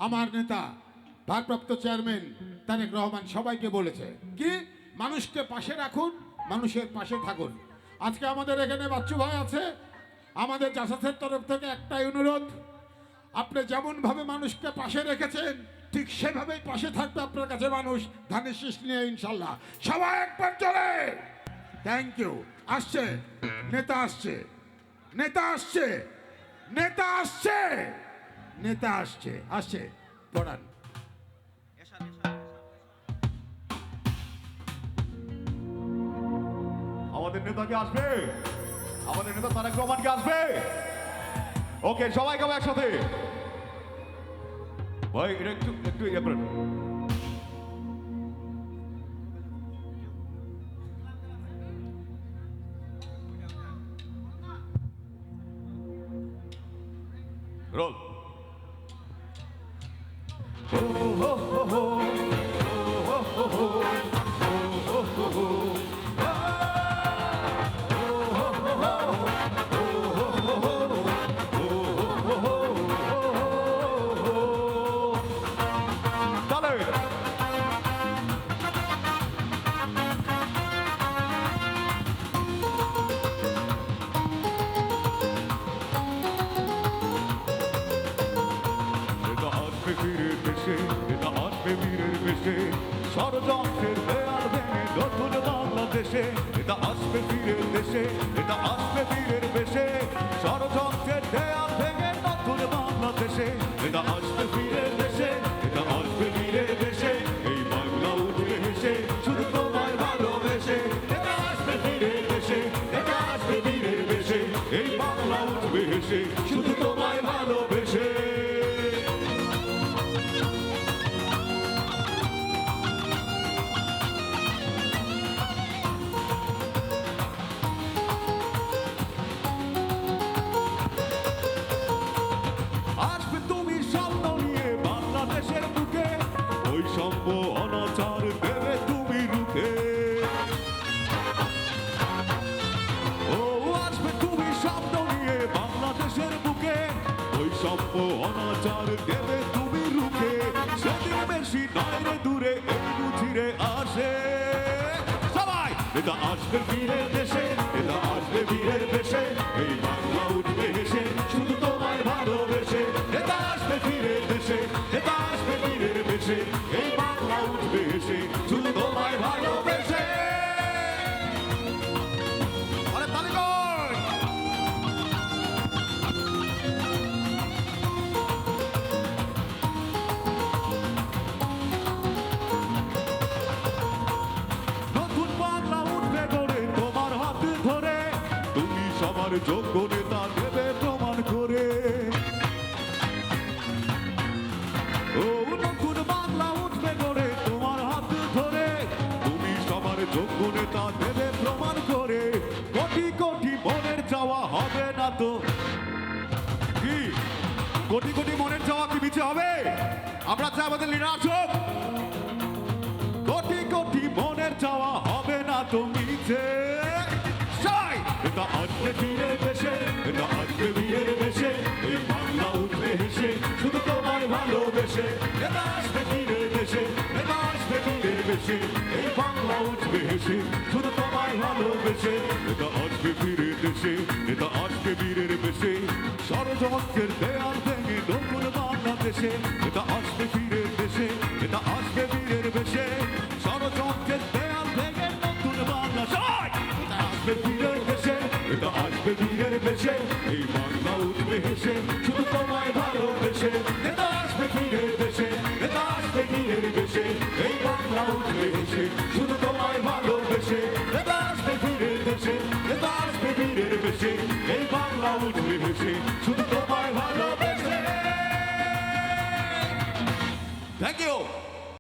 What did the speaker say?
আমার নেতা ভারপ্রাপ্ত চেয়ারম্যান তারেক রহমান সবাইকে বলেছে কি, মানুষকে পাশে রাখুন, মানুষের পাশে থাকুন। আজকে আমাদের এখানে বাচ্চু ভাই আছে, আমাদের জাসাসের তরফ থেকে একটাই অনুরোধ, আপনি যেমনভাবে মানুষকে পাশে রেখেছেন ঠিক সেভাবেই পাশে থাকবে আপনার কাছে মানুষ, ধানের শীষ নিয়ে ইনশাল্লাহ। সবাই একবার চলে। Thank you. আসছে নেতা, আসছে নেতা, আসছে নেতা, আসছে নেতা, আসছে আসছে পড়ান। আমাদের নেতা কি আসবে? আমাদের নেতা তারেক রহমান কি আসবে? ওকে, সবাই খাবো একসাথে। ভাই এটা একটু একটু ইয়ে করেন। রোল। ষড়যন্ত্রের দেয়াল ভেঙে নতুন বাংলাদেশে এটা আসবে ফিরে দেশে, এটা আসবে ফিরের বেশে। ষড়যন্ত্রের দেয়াল ভেঙে নতুন বাংলাদেশে এটা আসবে ফিরে দেশে, এটা আসবে ফিরে দেশে। এই বাংলা উঠবে হেসে শুধু তোমায় ভালোবেসে, এটা আসবে ফিরে দেশে, এটা আসবে ফিরের বেশে। এই বাংলা উঠবে হেসে শুধু তোমায় ভালোবেসে। বৈষম্য অনাচার দেবে তুমি রুখে, ও আসবে তুমি স্বপ্ন নিয়ে বাংলাদেশের বুকে। বৈষম্য অনাচার দেবে তুমি রুখে, সেদিন বেশি নয় রে দূরে একটু ধীরে আসে। সবাই এটা আসবে ফিরে দেশে, এটা আসবে বীরের দেশে। এই বাংলা উঠবে হেসে শুধু তোমায় ভালোবেসে, এটা আসবে ফিরে দেশে, এটা আসবে বীরের দেশে। এই বাংলা উঠবে হেসে শুধু তোমায় ভালোবেসে। আরে তালি কর। নতুন বাংলা উঠবে গড়ে তোমার হাত ধরে, তুমি সবার যোগ্য নেতা দেবে প্রমাণ করে। ও নতুন বাংলা উঠবে গড়ে তোমার হাত ধরে, তুমি সবার যোগ্য নেতা দেবে প্রমাণ করে। কোটি কোটি মনের চাওয়া হবে না তো কি? কোটি কোটি মনের চাওয়া কি মিছে হবে? আমরা চাই আমাদের লিডার আসুক। কোটি কোটি মনের চাওয়া হবে না তো মিছে। এটা আসবে ফিরে দেশে, এটা আসবে বীরের দেশে। এই বাংলা উঠবে হেসে শুধু তোমায় ভালোবেসে, এটা আসবে ফিরে দেশে, এটা আসবে বীরের দেশে। এই বাংলা উঠবে হেসে শুধু তোমায় ভালোবেসে, এটা আসবে ফিরে দেশে, এটা আসবে বীরের দেশে। ষড়যন্ত্রের দেয়াল ভেঙে নতুন বাংলাদেশে এটা আসবে ফিরে দেশে, এটা আসবে বীরের দেশে। ষড়যন্ত্রের দেয়াল ভেঙে নতুন বাংলাদেশে এটা আসবে ফিরে দেশে, এটা আসবে বীরের দেশে। এই বাংলা উঠবে হেসে শুধু তোমায় ভালোবেসে, এটা আসবে ফিরে দেশে, এটা আসবে বীরের দেশে। এই বাংলা উঠবে হেসে শুধু তোমায় ভালোবেসে, এটা আসবে ফিরে দেশে, এটা আসবে বীরের দেশে। এই বাংলা উঠবে হেসে শুধু তোমায় ভালোবেসে। Thank you.